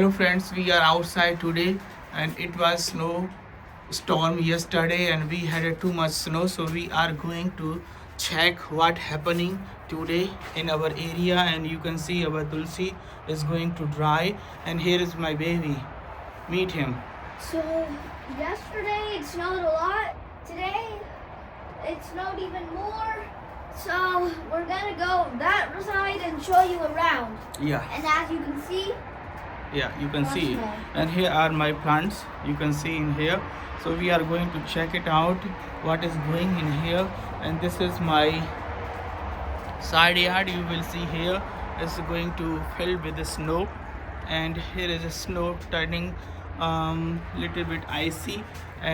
Hello friends, we are outside today and it was snow storm yesterday and we had too much snow, so we are going to check what happening today in our area. And you can see our Tulsi is going to dry, and here is my baby. Meet him. So yesterday it snowed a lot. Today it snowed even more. So we're gonna go that side and show you around. Yeah. And as you can see, You can see. Snow. And here are my plants. You can see in here. So we are going to check it out. What is going in here? And this is my side yard. You will see here is going to fill with the snow, and here is a snow turning little bit icy,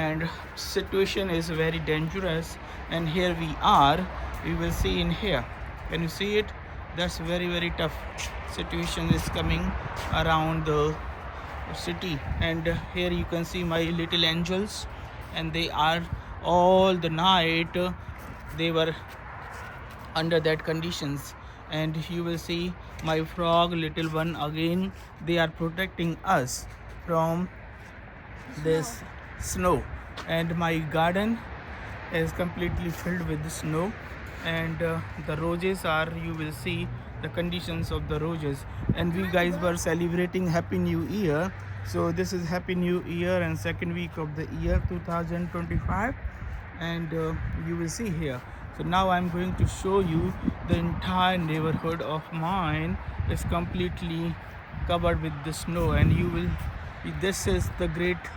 and situation is very dangerous. And here we are. You will see in here. Can you see it? That's very tough situation is coming around the city. And here you can see my little angels, and they are all the night they were under that conditions. And you will see my frog little one again, they are protecting us from this snow. And my garden is completely filled with the snow, and the roses are, you will see the conditions of the roses. And we guys were celebrating happy new year, so this is happy new year and second week of the year 2025. And you will see here. So now I'm going to show you the entire neighborhood of mine is completely covered with the snow, and you will, this is the great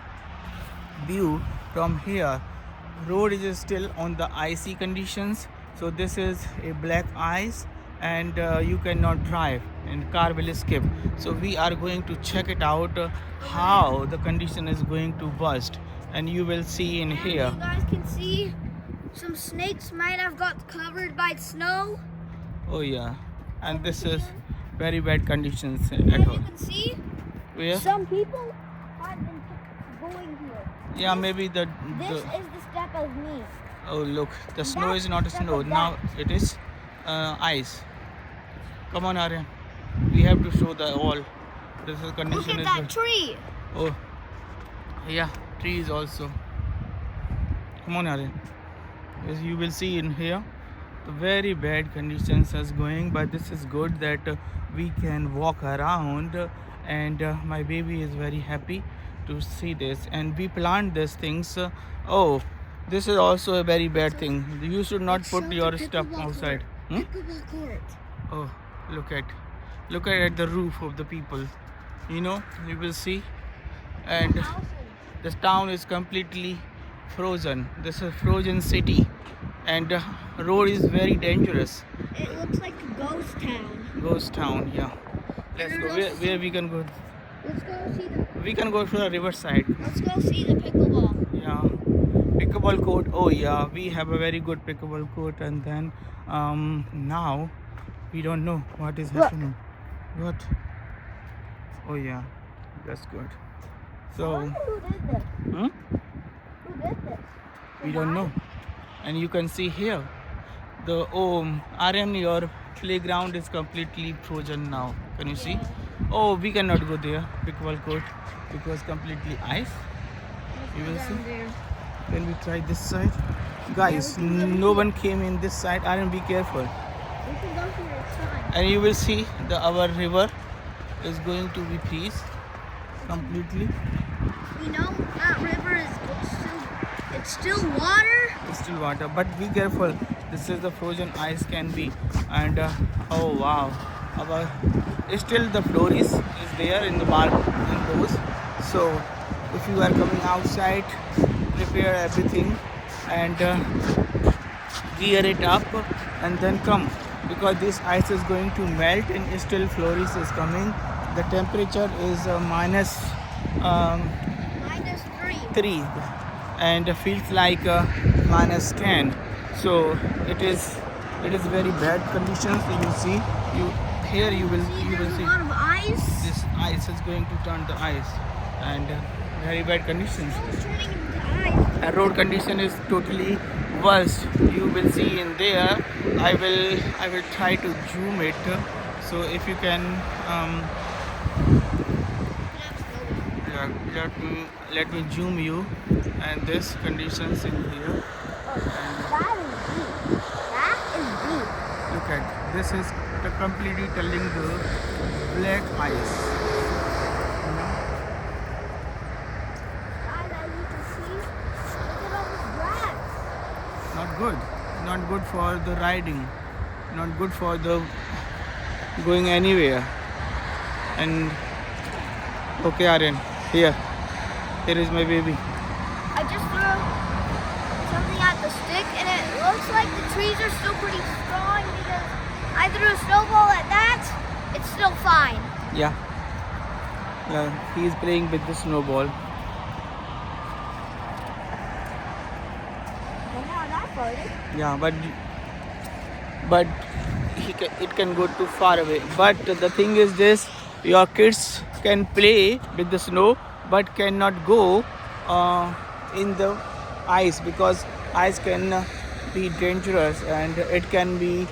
view from here. Road is still on the icy conditions, so this is a black ice, and you cannot drive and car will escape. So we are going to check it out how the condition is going to burst, and you will see in here. you guys can see some snakes might have got covered by snow. Oh yeah, and this is very bad conditions As at all. you can see, Where? some people have been going here. Yeah, maybe This is the step of me. oh look, the snow That's is not the step snow of now, that. it is ice. Come on Aryan, we have to show the all. This is Look condition at is that tree. oh yeah, trees also. Come on Aryan, as you will see in here, the very bad conditions is going, but this is good that we can walk around. And my baby is very happy to see this, and we plant these things. Oh, this is also a very bad thing. You should not It's put such a your stuff pickleball outside. court. Pickleball court. Oh, look at the roof of the people. You know, you will see. And Houses. this town is completely frozen. This is a frozen city, and road is very dangerous. It looks like a ghost town. Ghost town, yeah. Let's go. Where we can go? Let's go see the. We can go to the riverside. Let's go see the pickleball. Yeah, pickleball court. Oh yeah, we have a very good pickleball court. And then now we don't know what is Look. happening. What? Oh yeah, that's good. So Who did this? hmm? Who did this? We don't know. And you can see here the Aryan, your playground is completely frozen now. Can you see? Oh, we cannot go there, pickleball court, because completely ice. You will see. Can we try this side? Guys, no one came in this side. Aryan, be careful. We can go to your side. And you will see our river is going to be peace completely. We know that river is still water. It's still water, but be careful. This is the frozen ice can be. And oh wow, our still the floris is there in the mark in those. So if you are coming outside, prepare everything and gear it up and then come, because this ice is going to melt and still floris is coming. The temperature is minus -3. 3 and feels like minus 10. So it is very bad conditions. You see, you will There's a see lot of ice. this ice is going to turn the ice, and very bad conditions. It's turning into ice. A road condition is totally worst. You will see in there. I will try to zoom it. So if you can let me zoom you, and this conditions in here. That is deep. That is deep. Look at this is completely telling the black ice. You know? Guys, as you can see, look at all this grass. Not good. Not good for the riding. Not good for the going anywhere. And okay, Aryan, here is my baby. I just threw something at the stick, and it looks like the trees are still pretty strong because I threw a snowball at that. It's still fine. Yeah. He is playing with the snowball. Well, now that farted. Yeah, but it can go too far away. But the thing is this: your kids can play with the snow, but cannot go in the ice because ice can be dangerous and it can be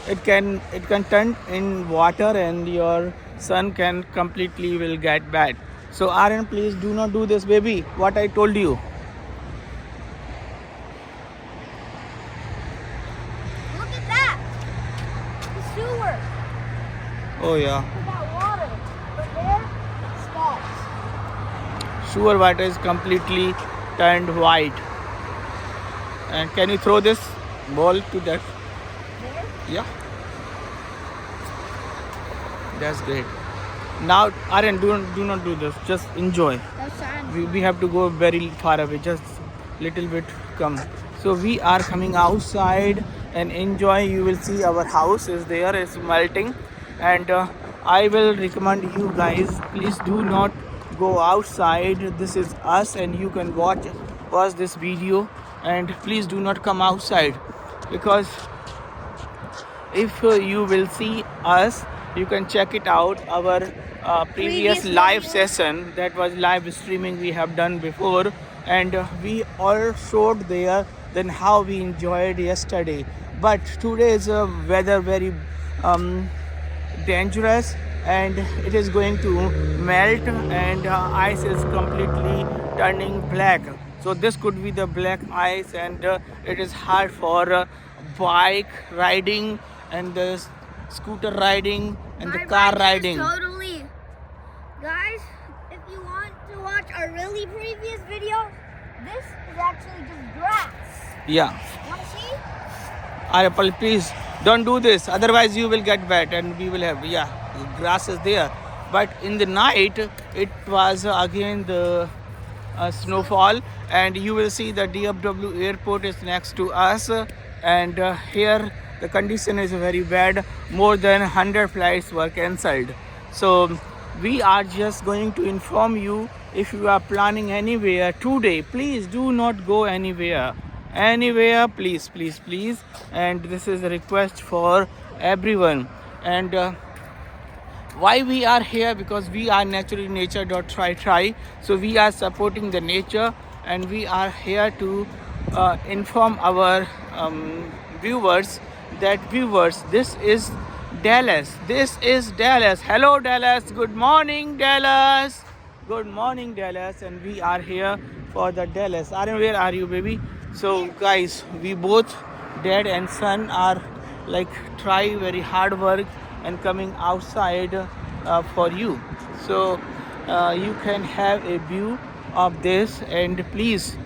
it can turn in water and your son can completely will get bad. So Aryan, please do not do this, baby. What I told you. Look at that. The sewer. Oh yeah. Look at that water. But there, stops. Sewer water is completely turned white. And can you throw this ball to that? There. Yeah. That's great. Now, Aryan, do not do this. Just enjoy. That's sad. We have to go very far away. Just little bit come. So we are coming outside and enjoy. You will see our house is there. It's melting. And I will recommend you guys, please do not go outside. This is us and you can watch this video. And please do not come outside because if you will see us, you can check it out our previous live video. session that was live streaming we have done before, and we all showed there then how we enjoyed yesterday. But today is weather very dangerous and it is going to melt and ice is completely turning black. So this could be the black ice and it is hard for bike riding and the scooter riding and the car riding. Totally. Guys, if you want to watch our really previous video, this is actually just grass. Yeah. Want to see? Apple, please don't do this, otherwise you will get wet and we will have grass is there. But in the night it was again the snowfall, and you will see the DFW airport is next to us, and here the condition is very bad. More than 100 flights were cancelled. So we are just going to inform you, if you are planning anywhere today, please do not go anywhere, please. And this is a request for everyone. And why we are here? Because we are naturally nature.try. So we are supporting the nature and we are here to inform our viewers that this is Dallas. Hello Dallas. Good morning Dallas. And we are here for the Dallas. Aryan, where are you, baby? So guys, we both dad and son are like try very hard work and coming outside for you. So you can have a view of this, and please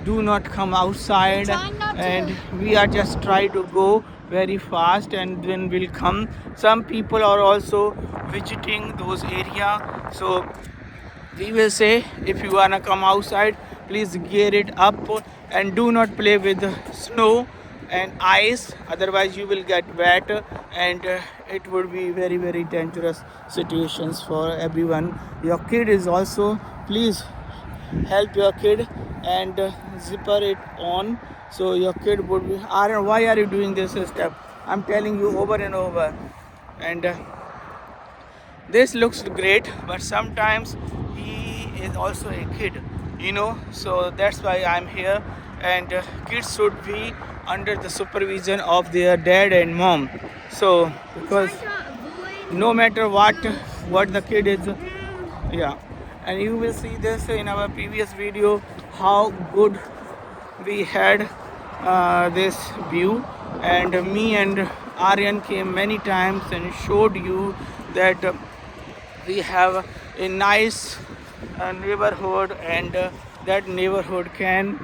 do not come outside. And we are just try to go very fast and then we'll come. Some people are also visiting those area, so we will say if you wanna come outside, please gear it up and do not play with snow and ice, otherwise you will get wet and it would be very, very dangerous situations for everyone. Your kid is also, please help your kid and zipper it on, so your kid would be. Aryan, why are you doing this step? I'm telling you over and over. And this looks great, but sometimes he is also a kid, so that's why I'm here. And kids should be under the supervision of their dad and mom. So because no matter what the kid is Yeah, and you will see this in our previous video how good we had this view, and me and Aryan came many times and showed you that we have a nice neighborhood, and that neighborhood can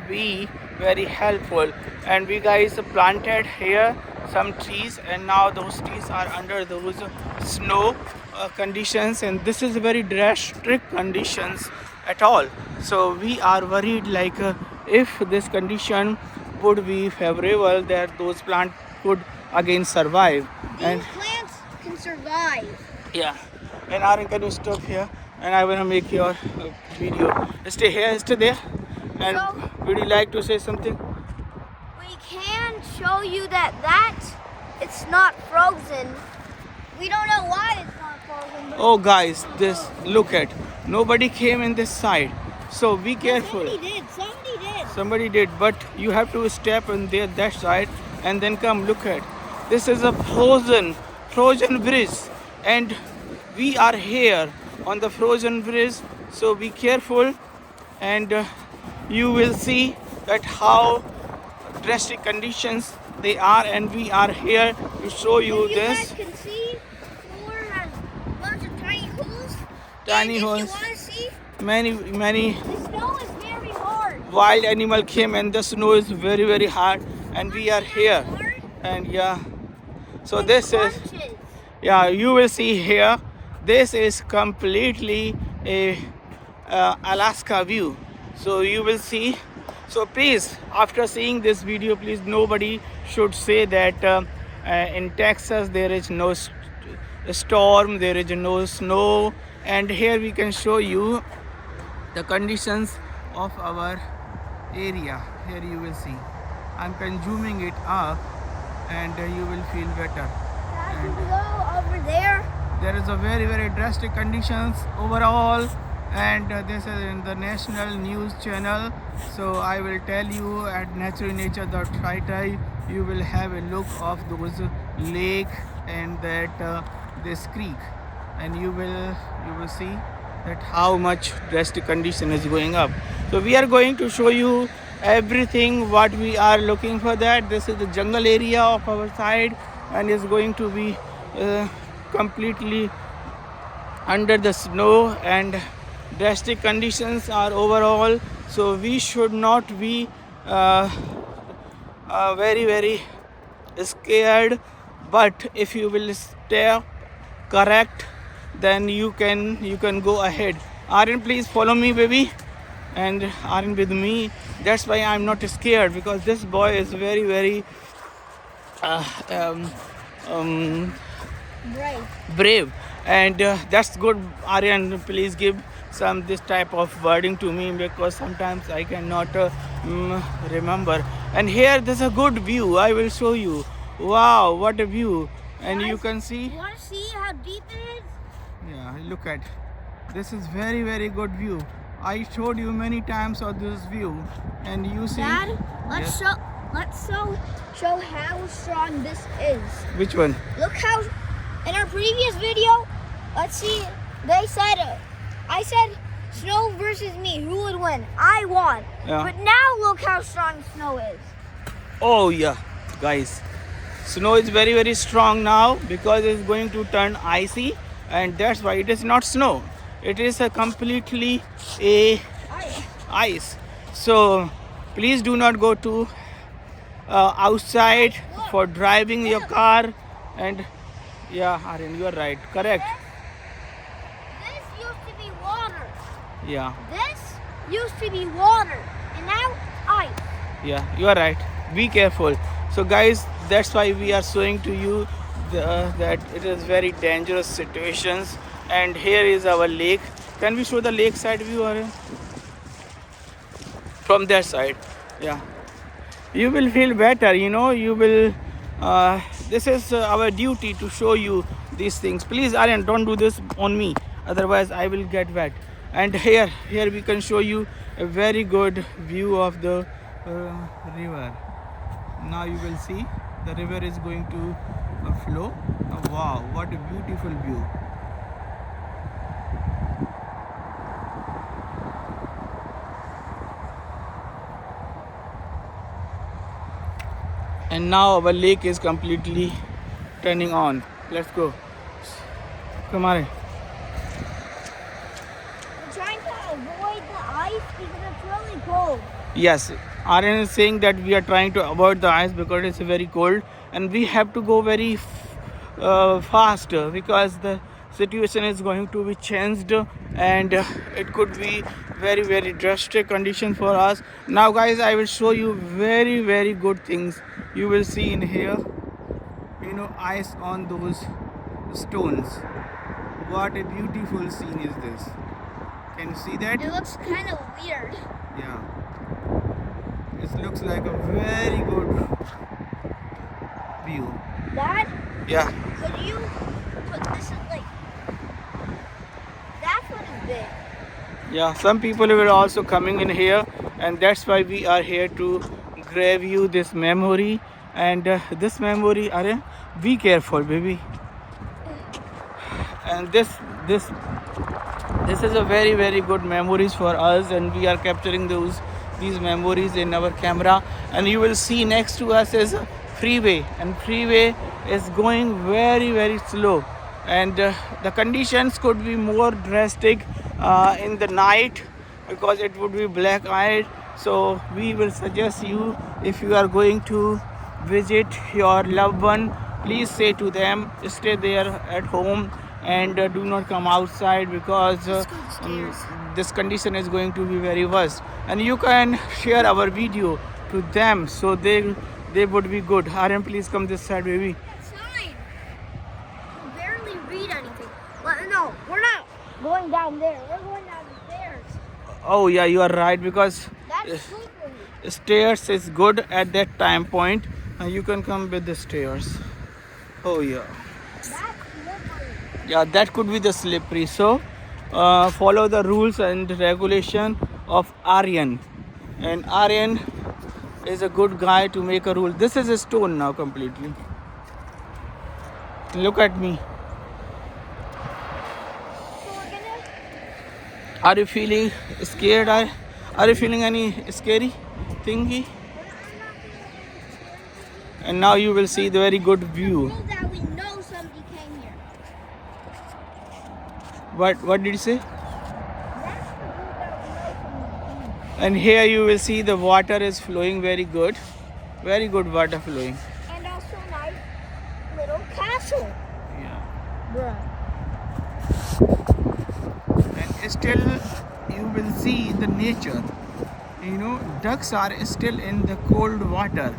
be very helpful. And we guys planted here some trees, and now those trees are under those snow conditions, and this is very drastic conditions at all. So we are worried like if this condition would be favorable, that those plants could again survive. And These plants can survive. yeah, and Aaron, can you stop here? And I want to make your video. Stay here, stay there. And So- would you like to say something? We can show you that it's not frozen. We don't know why it's not frozen. But Oh, guys, this look at. Nobody came in this side, so be careful. Somebody did. Somebody did. Somebody did, but you have to step on there that side and then come look at. This is a frozen bridge, and we are here on the frozen bridge. So be careful, and you will see that how drastic conditions they are, and we are here to show you You this. guys can see the floor has a bunch of tiny holes. Tiny and holes. If you want to see, Many the snow is very hard. wild animal came, and the snow is very hard, and we are here. Hard. And yeah, so It this is, crunches. yeah, you will see here, this is completely a Alaska view. So you will see. So please, after seeing this video, please, nobody should say that in Texas there is no storm, there is no snow. And here we can show you the conditions of our area. Here you will see, I'm consuming it up, and you will feel better. Dad, can we go over there? There is a very drastic conditions overall, and this is in the national news channel. So I will tell you at naturalnature.tri, you will have a look of those lake and that this creek, and you will see that how much drastic condition is going up. So we are going to show you everything what we are looking for. That this is the jungle area of our side, and is going to be completely under the snow, and drastic conditions are overall. So we should not be very scared, but if you will stay correct, then you can go ahead. Aryan, please follow me, baby, and Aryan with me. That's why I'm not scared, because this boy is very brave, and that's good. Aryan, please give some this type of wording to me, because sometimes I cannot remember. And here there's a good view. I will show you. Wow, what a view. And you can see, You want to see how deep it is? yeah, look at, this is very good view. I showed you many times of this view, and you see. Dad, let's Yes. show how strong this is. Which one? Look how in our previous video, let's see. I said snow versus me. Who would win? I won. Yeah. But now look how strong snow is. Oh yeah, guys, snow is very strong now, because it's going to turn icy, and that's why it is not snow. It is a completely a ice. So please do not go to outside for driving your car. And yeah, Aryan, you are right, correct. This used to be water. Yeah, This used to be water, and now it's ice. yeah, you are right. Be careful. So guys, that's why we are showing to you that it is very dangerous situations. And here is our lake. Can we show the lake side view, Aryan? From that side, yeah, you will feel better, you will this is our duty to show you these things. Please, Aryan, don't do this on me, otherwise I will get wet. And here we can show you a very good view of the river. Now you will see the river is going to flow. Wow, what a beautiful view. And now our lake is completely turning on. Let's go. Come on. We're trying to avoid the ice because it's really cold. Yes, Aryan is saying that we are trying to avoid the ice because it's very cold, and we have to go very fast because the situation is going to be changed, and it could be very drastic condition for us. Now guys, I will show you very good things. You will see in here, you know, ice on those stones. What a beautiful scene is this. Can you see that? It looks kind of weird. Yeah, it looks like a very good view. Dad, Yeah, could you put this in like, that's what is big. yeah, some people were also coming in here, and that's why we are here to grab you this memory. And this memory, Arya, be careful baby. And this is a very good memories for us, and we are capturing these memories in our camera. And you will see next to us is a freeway, and freeway is going very slow, and the conditions could be more drastic in the night because it would be black eyed. So we will suggest you, if you are going to visit your loved one, please say to them stay there at home and do not come outside because this condition is going to be very worse. And you can share our video to them so they would be good. Aryan, please come this side baby. Sign. You barely read anything. Well, no, we're not going down there. We're going down the stairs. Oh yeah, you are right, because That's slippery. stairs is good at that time point. You can come with the stairs. Oh yeah. That's slippery. Yeah, that could be the slippery. So follow the rules and regulation of Aryan, and Aryan is a good guy to make a rule. This is a stone now completely. Look at me. So we're gonna. Are you feeling scared? Are you feeling any scary thingy? And now you will see the very good view. Prove that we know somebody came here. What did you say? That's the proof that we know somebody came here. And here you will see the water is flowing very good water flowing. And also nice little castle. Yeah. Bruh. And still you will see the nature. You know, ducks are still in the cold water.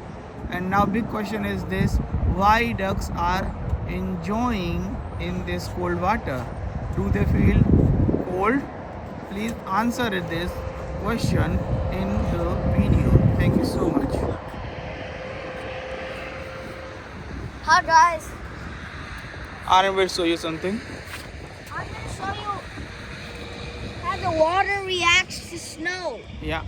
And now big question is this: why ducks are enjoying in this cold water? Do they feel cold? Please answer this question in the video. Thank you so much. Hi guys. Aryan will show you something. I'm gonna show you how the water reacts to snow. Yeah.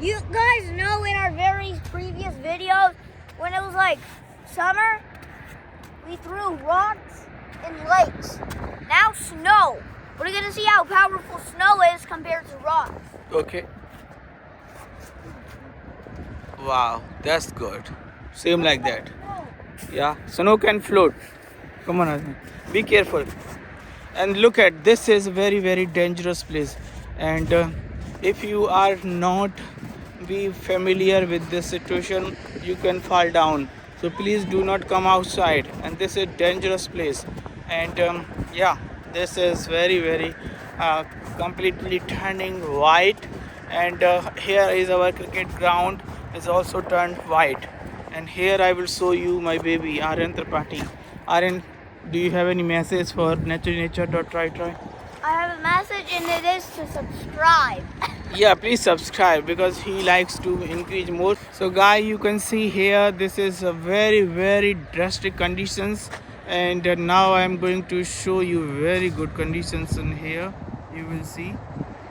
You guys know in our very previous videos, when it was like summer, we threw rocks in lakes. Now snow. We're gonna see how powerful snow is compared to rocks. Okay. Wow, that's good. Same like that. Yeah, snow can float. Come on, Aryan. Be careful. And look at this is very dangerous place. And if you are not be familiar with this situation, you can fall down. So please do not come outside. And this is dangerous place. And yeah, this is very completely turning white. And here is our cricket ground is also turned white. And here I will show you my baby Aryan Tripathi. Aryan, do you have any message for nature.try? I have a message and it is to subscribe. Yeah, please subscribe because he likes to increase more. So guys, you can see here this is a very drastic conditions, and now I am going to show you very good conditions in here. You will see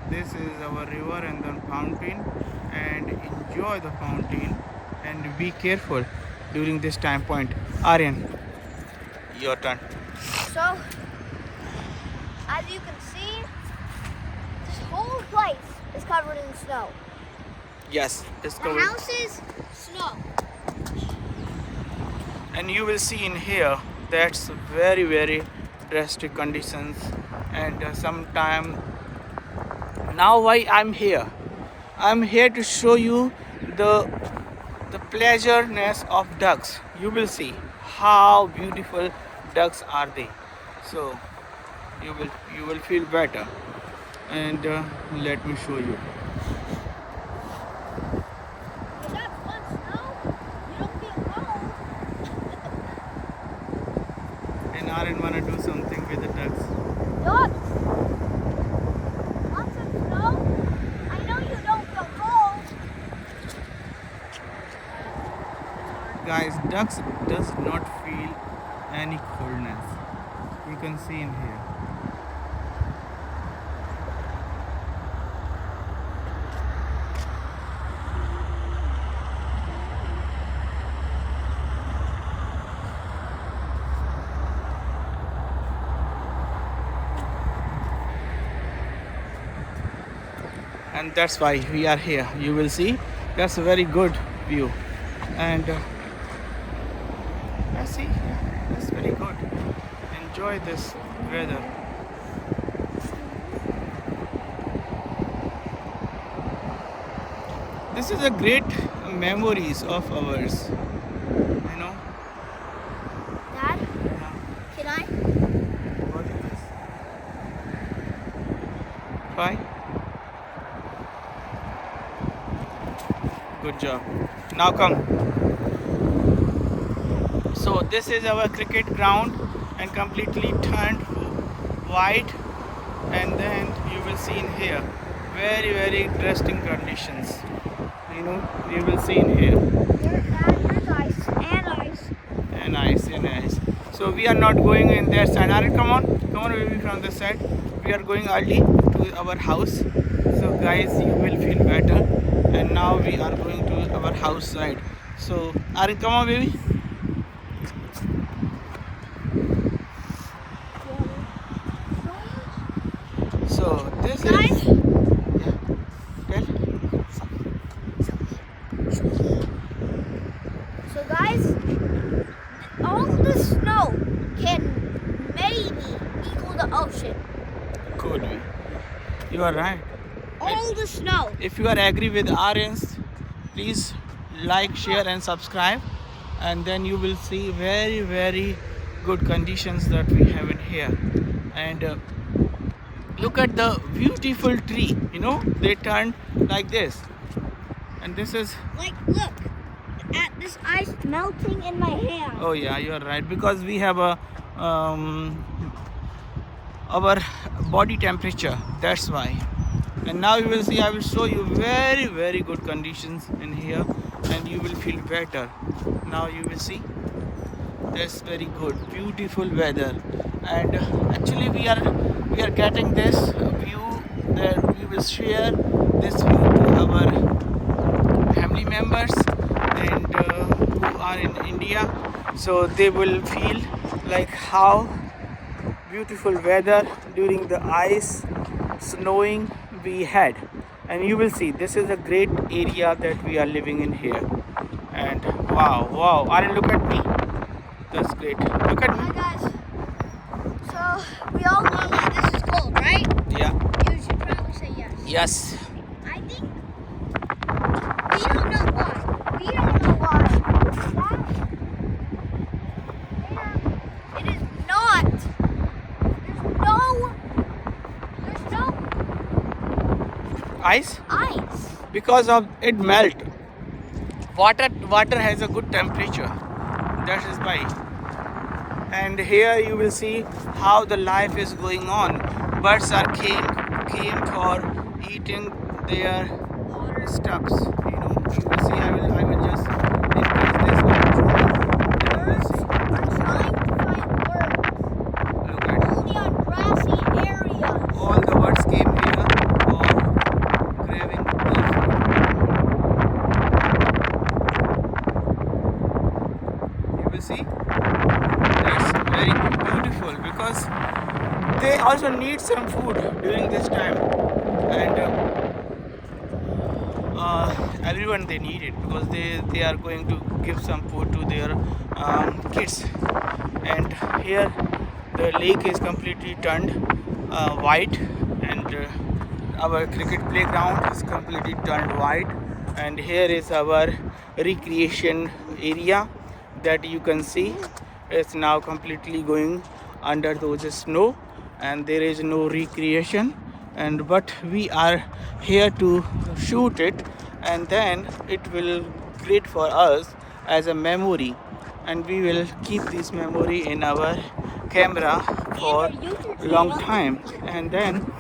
this is our river and then fountain, and enjoy the fountain and be careful during this time point. Aryan, your turn. So, as you can see, this whole place is covered in snow. Yes, it's The covered. houses, snow. and you will see in here that's very drastic conditions. And sometime now why I'm here to show you the pleasureness of ducks. You will see how beautiful ducks are they. So you will feel better. And let me show you. Is that fun snow? You don't feel cold. And Aaron wanna do something with the ducks. Look. Want some snow? I know you don't feel cold. Guys, ducks does not feel any coldness. You can see in here. And that's why we are here. You will see that's a very good view. And I see, yeah, that's very good. Enjoy this weather. This is a great memories of ours, you know. Dad, Yeah. can I? What is this? Try. Good job. Now come. So this is our cricket ground and completely turned white, and then you will see in here very interesting conditions. You know, you will see in here. There's ice and ice. And nice. So we are not going in that side. Aaron, come on, baby, from this side. We are going early to our house. So guys, you will feel better. And now we are going to our house side. So Aaron, come on, baby. So this Guys? is. Yeah. Tell. So guys, all the snow can maybe equal the ocean. Could be. You are right. All the snow. If you are agree with Aaron's, please like, share, and subscribe, and then you will see very good conditions that we have in here. And look at the beautiful tree. You know, they turn like this, and this is. Like, look at this ice melting in my hand. Oh yeah, you are right, because we have a our body temperature. That's why. And now you will see, I will show you very good conditions in here, and you will feel better. Now you will see that's very good, beautiful weather. And actually we are getting this view that we will share this view to our family members and who are in India, so they will feel like how beautiful weather during the ice snowing we had. And you will see this is a great area that we are living in here. And wow, Aaron, look at me. That's great. Look at Hi me. guys. So we all know that this is cold, right? Yeah. You should probably say yes. Yes. I think we don't know why. We don't know why. It is not. There's no Ice? ice. Because of it melt. Water has a good temperature. That is why. And here you will see how the life is going on. Birds are came for eating their stuffs. You know, you will see. I will just increase this one. And you will see. We're trying to find birds. Look at Only on grassy areas. all the birds came here for craving their food. You will see. That's very beautiful because they also need some food during this time, and everyone they need it because they are going to give some food to their kids. And here the lake is completely turned white, and our cricket playground is completely turned white. And here is our recreation area that you can see. It's now completely going under those snow, and there is no recreation. And but we are here to shoot it, and then it will great for us as a memory, and we will keep this memory in our camera for long time. And then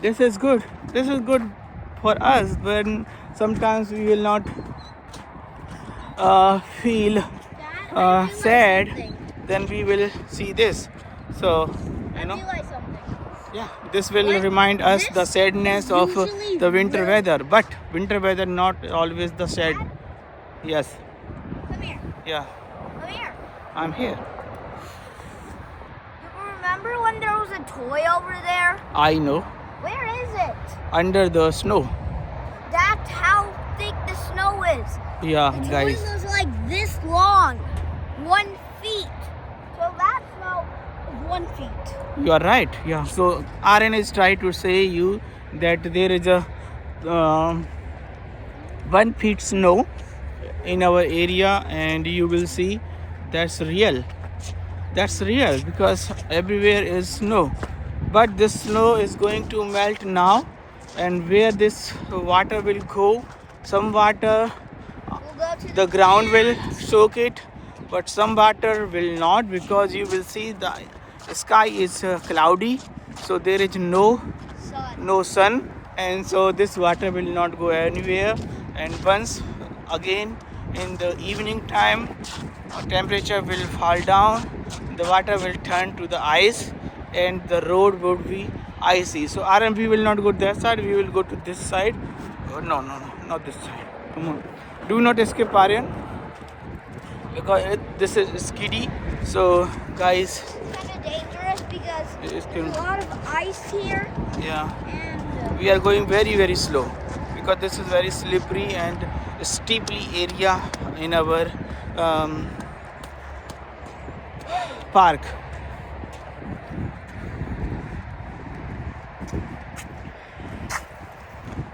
this is good, this is good for us when sometimes we will not feel sad, then we will see this. So you know, yeah, this will Like remind us this the sadness of usually the winter will- weather, but winter weather not always the sad. Yes, Come here. yeah, Come here. I'm here. You remember when there was a toy over there? I know, Where is it? under the snow. That's how thick the snow is. Yeah, The toy guys. was like this long, 1 feet. So that snow is 1 feet. You are right. Yeah. So RN is trying to say you that there is a 1 feet snow in our area, and you will see that's real. That's real because everywhere is snow. But this snow is going to melt now, and where this water will go, some water We'll go to the ground will soak it, but some water will not, because you will see the sky is cloudy, so there is no sun, and so this water will not go anywhere. And once again in the evening time, temperature will fall down, the water will turn to the ice, and the road would be icy. So RMP will not go to that side, we will go to this side. Oh, no, not this side. Come on, do not escape, Aryan, because this is skiddy. So guys, kind of dangerous because it's there's a lot of ice here, yeah, and we are going very slow because this is very slippery and steeply area in our park.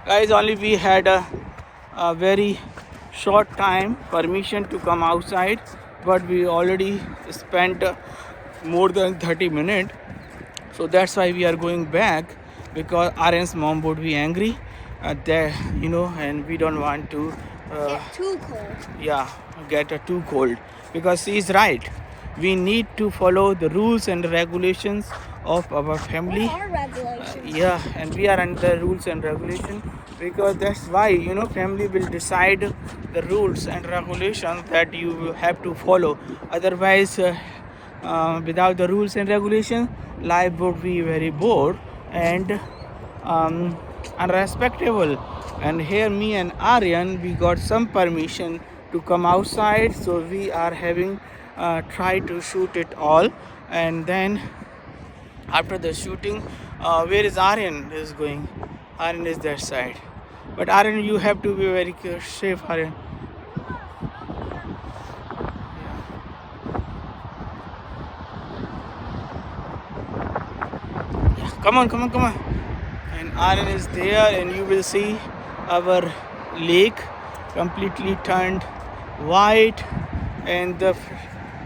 Guys, only we had a very short time permission to come outside, but we already spent more than 30 minutes. So that's why we are going back, because Aryan's mom would be angry there, you know, and we don't want to get too cold. yeah, get too cold, because she is right. We need to follow the rules and regulations of our family. What are regulations? Yeah, and we are under rules and regulation, because that's why, you know, family will decide the rules and regulations that you will have to follow. Otherwise without the rules and regulations, life would be very bored and unrespectable. And here me and Aryan, we got some permission to come outside, so we are having try to shoot it all. And then after the shooting, where is Aryan is going? Aryan is that side, but Aryan, you have to be very safe, Aryan. Yeah, come on. And Aryan is there, and you will see our lake completely turned white, and the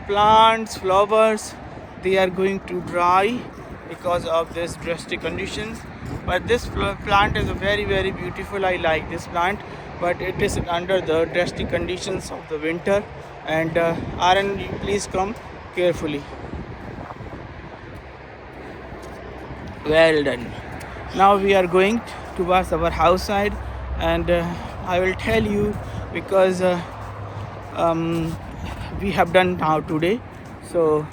plants, flowers, they are going to dry because of this drastic conditions. But this plant is very beautiful. I like this plant, but it is under the drastic conditions of the winter. And Aryan, you please come carefully. Well done. Now we are going towards our house side, and I will tell you, because we have done now today. So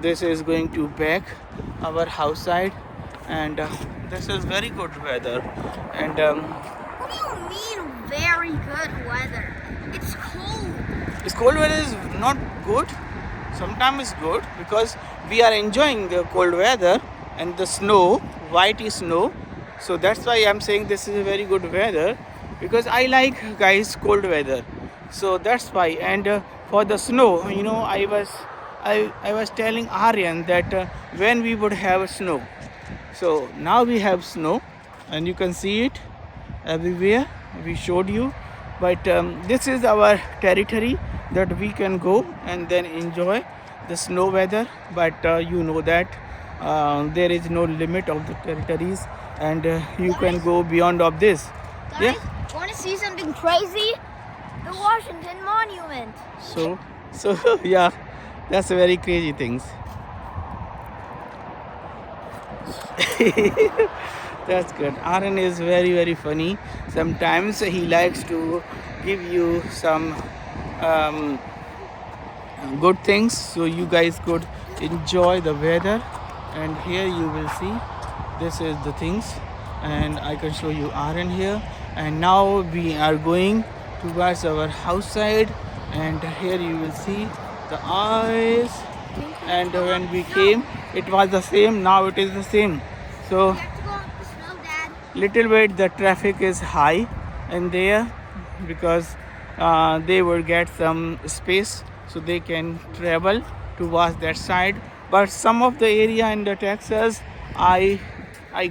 this is going to back our house side, and this is very good weather. And What do you mean very good weather? It's cold. this cold weather is not good. Sometimes it's good because we are enjoying the cold weather and the snow, white snow. So that's why I'm saying this is a very good weather, because I like, guys, cold weather. So that's why. And for the snow. You know, I was telling Aryan that when we would have snow. So now we have snow, and you can see it everywhere. We showed you, but this is our territory that we can go and then enjoy the snow weather. But you know that there is no limit of the territories, and you can go beyond of this. Yeah. Guys, want to see something crazy? The Washington Monument. So yeah, that's very crazy things. That's good. Aaron is very funny. Sometimes he likes to give you some um, good things so you guys could enjoy the weather. And here you will see this is the things, and I can show you Aaron here. And now we are going towards our house side, and here you will see the eyes. And when we came it was the same, now it is the same. So We have to go up the snow, Dad. little bit the traffic is high in there because they will get some space so they can travel towards that side. But some of the area in the Texas, I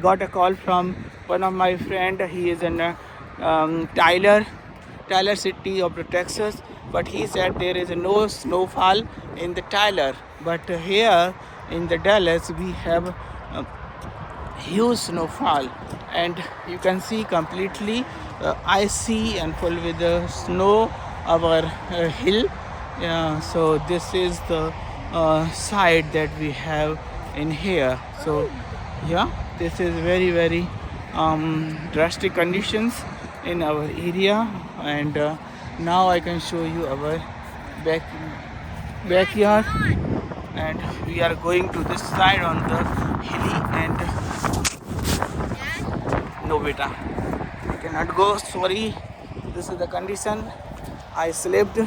got a call from one of my friend. He is in Tyler city of the Texas, but he said there is no snowfall in the Tyler. But here in the Dallas we have huge snowfall, and you can see completely icy and full with the snow our hill. So this is the side that we have in here. So yeah, this is very drastic conditions in our area. And now I can show you our backyard, and we are going to this side on the hilly. And no beta, I cannot go, sorry. This is the condition. I slipped,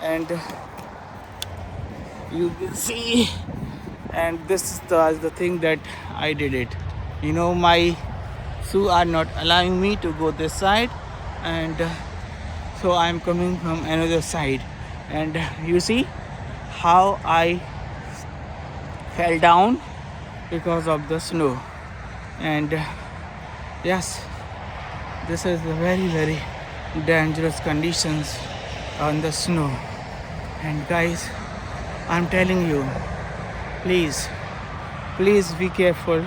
and you will see. And this is the thing that I did it. You know, my shoes are not allowing me to go this side, and so I'm coming from another side. And you see how I fell down because of the snow. And yes, this is the very dangerous conditions on the snow. And guys, I'm telling you, please be careful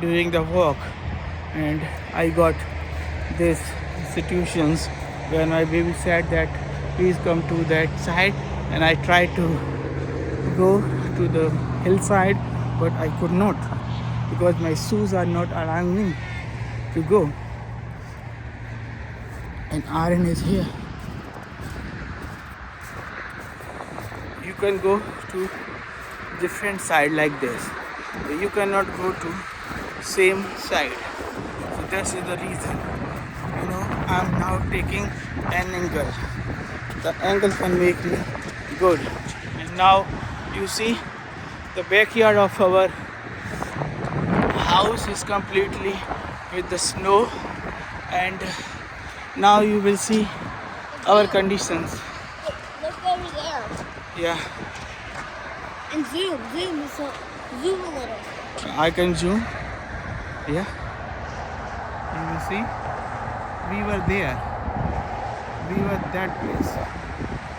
during the walk. And I got these situations when my baby said that please come to that side, and I tried to go to the hillside, but I could not because my shoes are not allowing me to go. And Aaron is here. You can go to different side like this. You cannot go to same side. So this is the reason. You know, I'm now taking an angle. The angle can make me good. And now you see the backyard of our house is completely with the snow. And now you will see our conditions. Look over there. Yeah, And zoom a little. I can zoom. Yeah, you will see we were there, we were that place,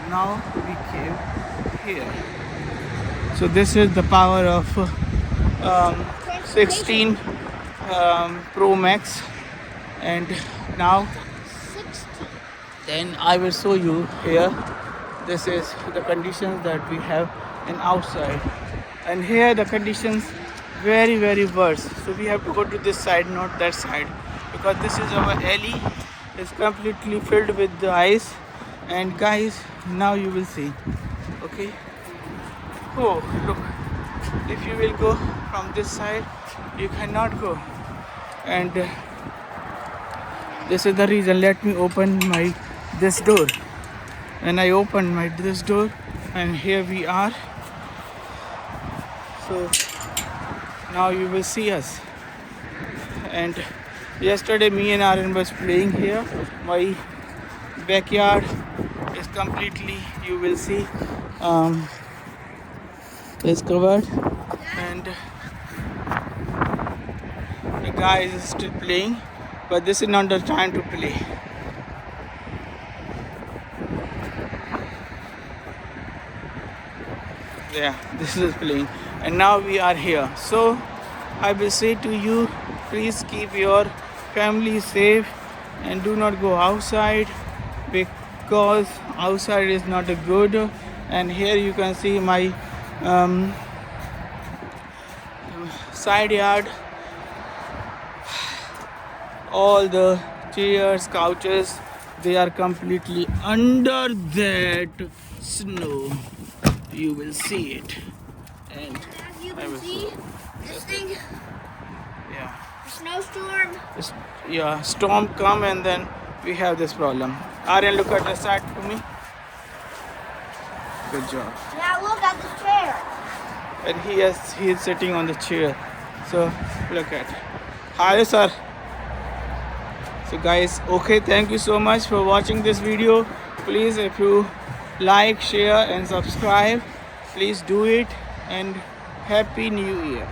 now we came here. So this is the power of 16 Pro Max. And now 60. then I will show you here. This is the conditions that we have in outside, and here the conditions very worse. So we have to go to this side, not that side, because this is our alley. It's completely filled with the ice. And guys, now you will see. Okay. Oh, look. If you will go from this side, you cannot go. And this is the reason. Let me open this door. And I opened this door, and here we are. So now you will see us. And yesterday me and Aaron was playing here. My backyard is completely, you will see, is covered, and the guy is still playing, but this is not the time to play. Yeah, this is playing, and now we are here. So I will say to you, please keep your family safe and do not go outside, because outside is not good. And here you can see my side yard. All the chairs, couches, they are completely under that snow. You will see it. And As you I can will see, this thing, yeah, the snowstorm. yeah, storm come, and then we have this problem. Aryan, look at the side to me. Good job. Now look at the chair. And he is sitting on the chair. So look at. Hi sir. So guys, okay, thank you so much for watching this video. Please, if you like, share and subscribe, please do it, and happy new year.